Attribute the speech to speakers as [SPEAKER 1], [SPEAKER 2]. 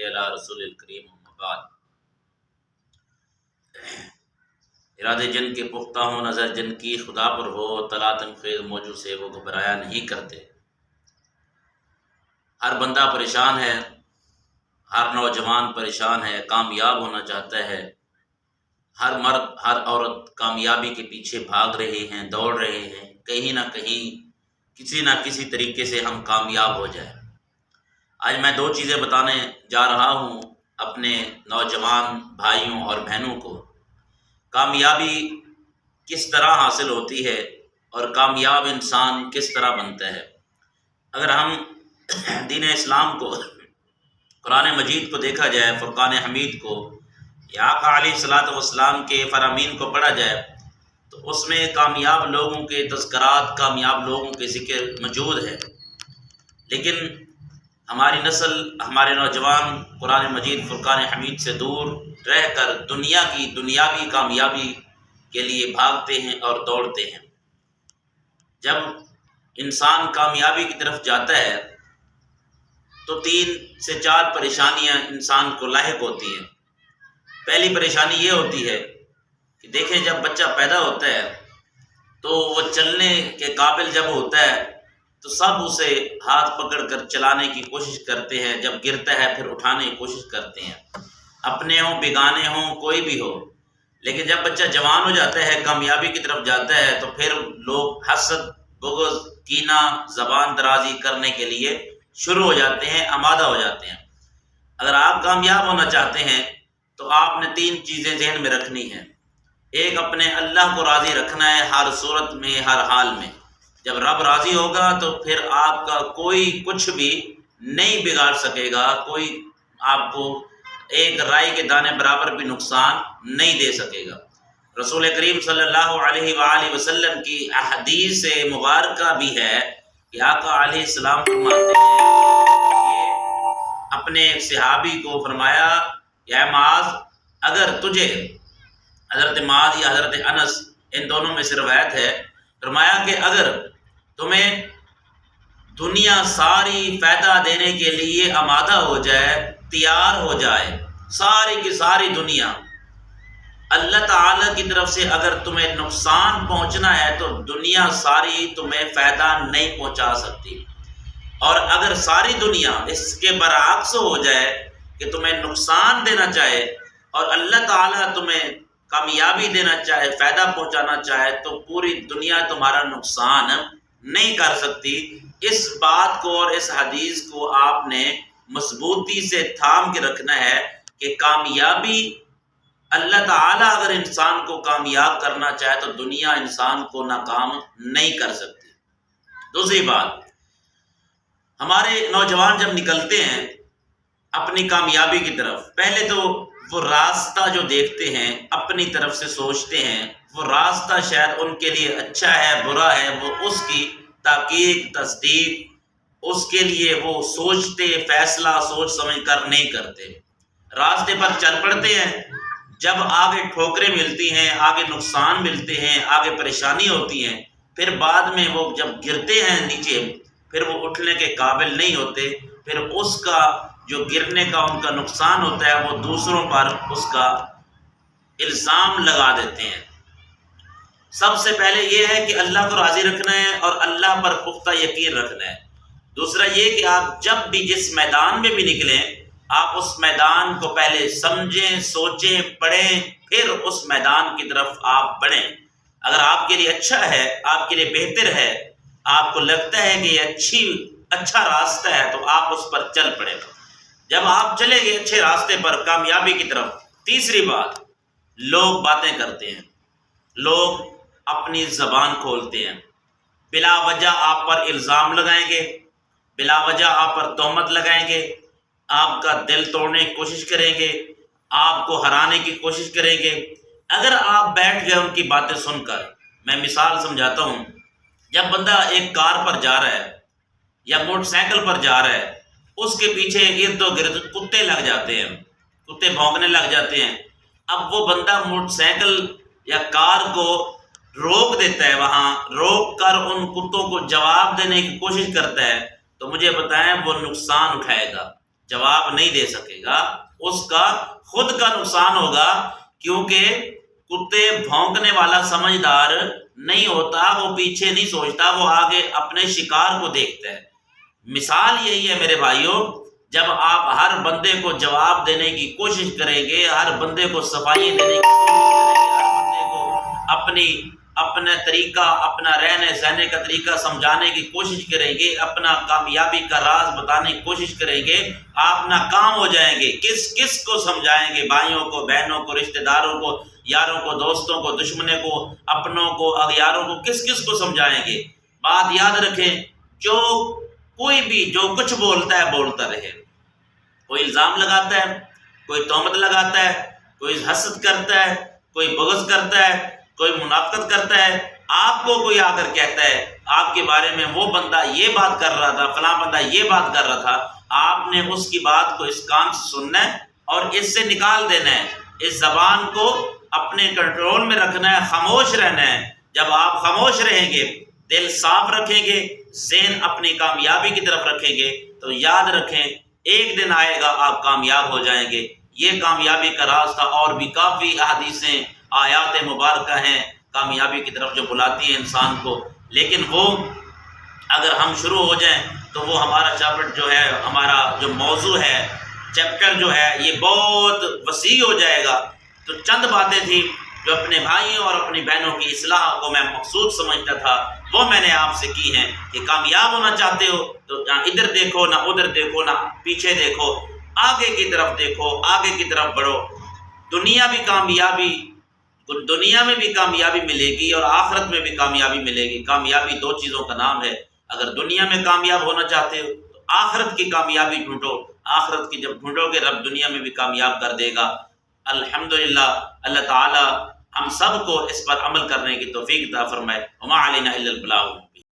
[SPEAKER 1] صلی علی رسول الکریم اما بعد۔ ارادے جن کے پختہ ہو، نظر جن کی خدا پر ہو، طلاعت خیز موجوں سے وہ گھبرایا نہیں کرتے۔ ہر بندہ پریشان ہے، ہر نوجوان پریشان ہے، کامیاب ہونا چاہتا ہے۔ ہر مرد ہر عورت کامیابی کے پیچھے بھاگ رہے ہیں، دوڑ رہے ہیں، کہیں نہ کہیں کسی نہ کسی طریقے سے ہم کامیاب ہو جائیں۔ آج میں دو چیزیں بتانے جا رہا ہوں اپنے نوجوان بھائیوں اور بہنوں کو۔ کامیابی کس طرح حاصل ہوتی ہے اور کامیاب انسان کس طرح بنتا ہے۔ اگر ہم دین اسلام کو، قرآن مجید کو دیکھا جائے، فرقان حمید کو، یا آقا علیہ الصلوۃ والسلام کے فرامین کو پڑھا جائے تو اس میں کامیاب لوگوں کے تذکرات، کامیاب لوگوں کے ذکر موجود ہے۔ لیکن ہماری نسل، ہمارے نوجوان قرآن مجید فرقان حمید سے دور رہ کر دنیا کی دنیاوی کامیابی کے لیے بھاگتے ہیں اور دوڑتے ہیں۔ جب انسان کامیابی کی طرف جاتا ہے تو 3 سے 4 پریشانیاں انسان کو لاحق ہوتی ہیں۔ پہلی پریشانی یہ ہوتی ہے کہ دیکھیں جب بچہ پیدا ہوتا ہے تو وہ چلنے کے قابل جب ہوتا ہے تو سب اسے ہاتھ پکڑ کر چلانے کی کوشش کرتے ہیں، جب گرتا ہے پھر اٹھانے کی کوشش کرتے ہیں، اپنے ہوں بیگانے ہوں کوئی بھی ہو۔ لیکن جب بچہ جوان ہو جاتا ہے، کامیابی کی طرف جاتا ہے تو پھر لوگ حسد، بغض، کینہ، زبان درازی کرنے کے لیے شروع ہو جاتے ہیں، آمادہ ہو جاتے ہیں۔ اگر آپ کامیاب ہونا چاہتے ہیں تو آپ نے 3 چیزیں ذہن میں رکھنی ہیں۔ ایک، اپنے اللہ کو راضی رکھنا ہے ہر صورت میں، ہر حال میں۔ جب رب راضی ہوگا تو پھر آپ کا کوئی کچھ بھی نہیں بگاڑ سکے گا، کوئی آپ کو ایک رائی کے دانے برابر بھی نقصان نہیں دے سکے گا۔ رسول کریم صلی اللہ علیہ وآلہ وسلم کی احادیث مبارکہ بھی ہے کہ آقا علیہ السلام فرماتے ہیں کہ اپنے ایک صحابی کو فرمایا، یا معاذ، اگر تجھے، حضرت معاذ یا حضرت انس، ان دونوں میں سے روایت ہے، فرمایا کہ اگر تمہیں دنیا ساری فائدہ دینے کے لیے آمادہ ہو جائے، تیار ہو جائے، ساری کی ساری دنیا، اللہ تعالیٰ کی طرف سے اگر تمہیں نقصان پہنچنا ہے تو دنیا ساری تمہیں فائدہ نہیں پہنچا سکتی، اور اگر ساری دنیا اس کے برعکس ہو جائے کہ تمہیں نقصان دینا چاہے اور اللہ تعالیٰ تمہیں کامیابی دینا چاہے، فائدہ پہنچانا چاہے، تو پوری دنیا تمہارا نقصان نہیں کر سکتی۔ اس بات کو اور اس حدیث کو آپ نے مضبوطی سے تھام کے رکھنا ہے کہ کامیابی، اللہ تعالیٰ اگر انسان کو کامیاب کرنا چاہے تو دنیا انسان کو ناکام نہیں کر سکتی۔ دوسری بات، ہمارے نوجوان جب نکلتے ہیں اپنی کامیابی کی طرف، پہلے تو وہ راستہ جو دیکھتے ہیں اپنی طرف سے سوچتے ہیں، وہ راستہ شاید ان کے لیے اچھا ہے برا ہے، وہ اس کی تحقیق، تصدیق، اس کے لیے وہ سوچتے، فیصلہ سوچ سمجھ کر نہیں کرتے، راستے پر چل پڑتے ہیں۔ جب آگے ٹھوکریں ملتی ہیں، آگے نقصان ملتے ہیں، آگے پریشانی ہوتی ہیں، پھر بعد میں وہ جب گرتے ہیں نیچے، پھر وہ اٹھنے کے قابل نہیں ہوتے، پھر اس کا جو گرنے کا ان کا نقصان ہوتا ہے وہ دوسروں پر اس کا الزام لگا دیتے ہیں۔ سب سے پہلے یہ ہے کہ اللہ کو راضی رکھنا ہے اور اللہ پر پختہ یقین رکھنا ہے۔ دوسرا یہ کہ آپ جب بھی جس میدان میں بھی نکلیں، آپ اس میدان کو پہلے سمجھیں، سوچیں، پڑھیں، پھر اس میدان کی طرف آپ بڑھیں۔ اگر آپ کے لیے اچھا ہے، آپ کے لیے بہتر ہے، آپ کو لگتا ہے کہ یہ اچھا راستہ ہے تو آپ اس پر چل پڑیں۔ جب آپ چلیں گے اچھے راستے پر کامیابی کی طرف، تیسری بات، لوگ باتیں کرتے ہیں، لوگ اپنی زبان کھولتے ہیں، بلا وجہ آپ پر الزام لگائیں گے، بلا وجہ آپ پر تہمت لگائیں گے، آپ کا دل توڑنے کی کوشش کریں گے، آپ کو ہرانے کی کوشش کریں گے۔ اگر آپ بیٹھ گئے ان کی باتیں سن کر، میں مثال سمجھاتا ہوں، جب بندہ ایک کار پر جا رہا ہے یا موٹر سائیکل پر جا رہا ہے، اس کے پیچھے ارد و گرد کتے لگ جاتے ہیں، کتے بھونکنے لگ جاتے ہیں۔ اب وہ بندہ موٹر سائیکل یا کار کو روک دیتا ہے، وہاں روک کر ان کتوں کو جواب دینے کی کوشش کرتا ہے، تو مجھے بتائیں وہ نقصان اٹھائے گا۔ جواب نہیں دے سکے گا، اس کا خود کا نقصان ہوگا، کیونکہ کتے بھونکنے والا سمجھدار نہیں ہوتا، وہ پیچھے نہیں سوچتا، وہ آگے اپنے شکار کو دیکھتا ہے۔ مثال یہی ہے میرے بھائیوں، جب آپ ہر بندے کو جواب دینے کی کوشش کریں گے، ہر بندے کو صفائی دینے کی کوشش کریں گے، ہر بندے کو اپنا طریقہ، اپنا رہنے سہنے کا طریقہ سمجھانے کی کوشش کریں گے، اپنا کامیابی کا راز بتانے کی کوشش کریں گے، آپ ناکام ہو جائیں گے۔ کس کو سمجھائیں گے؟ بھائیوں کو، بہنوں کو، رشتہ داروں کو، یاروں کو، دوستوں کو، دشمنوں کو، اپنوں کو، اغیاروں کو، کس کو سمجھائیں گے؟ بات یاد رکھیں، کوئی بھی جو کچھ بولتا ہے بولتا رہے، کوئی الزام لگاتا ہے، کوئی تہمت لگاتا ہے، کوئی حسد کرتا ہے، کوئی بغض کرتا ہے، کوئی منافقت کرتا ہے، آپ کو کوئی آ کر کہتا ہے آپ کے بارے میں وہ بندہ یہ بات کر رہا تھا، فلاں بندہ یہ بات کر رہا تھا، آپ نے اس کی بات کو اس کان سے سننا ہے اور اس سے نکال دینا ہے، اس زبان کو اپنے کنٹرول میں رکھنا ہے، خاموش رہنا ہے۔ جب آپ خاموش رہیں گے، دل صاف رکھیں گے، ذہن اپنی کامیابی کی طرف رکھیں گے، تو یاد رکھیں ایک دن آئے گا آپ کامیاب ہو جائیں گے۔ یہ کامیابی کا راستہ، اور بھی کافی احادیثیں، آیات مبارکہ ہیں کامیابی کی طرف جو بلاتی ہیں انسان کو، لیکن وہ اگر ہم شروع ہو جائیں تو وہ ہمارا چیپٹر جو ہے، ہمارا جو موضوع ہے، چیپٹر جو ہے، یہ بہت وسیع ہو جائے گا۔ تو چند باتیں تھیں جو اپنے بھائیوں اور اپنی بہنوں کی اصلاح کو میں مقصود سمجھتا تھا، وہ میں نے آپ سے کی ہیں کہ کامیاب ہونا چاہتے ہو تو نہ ادھر دیکھو، نہ ادھر دیکھو، نہ پیچھے دیکھو، آگے کی طرف دیکھو، آگے کی طرف بڑھو۔ دنیا میں بھی کامیابی ملے گی اور آخرت میں بھی کامیابی ملے گی۔ کامیابی دو چیزوں کا نام ہے۔ اگر دنیا میں کامیاب ہونا چاہتے ہو تو آخرت کی کامیابی ڈھونڈو، آخرت کی جب ڈھونڈو گے رب دنیا میں بھی کامیاب کر دے گا۔ الحمدللہ، اللہ تعالی ہم سب کو اس پر عمل کرنے کی توفیق عطا فرمائے۔ وما علینا الا البلاغ۔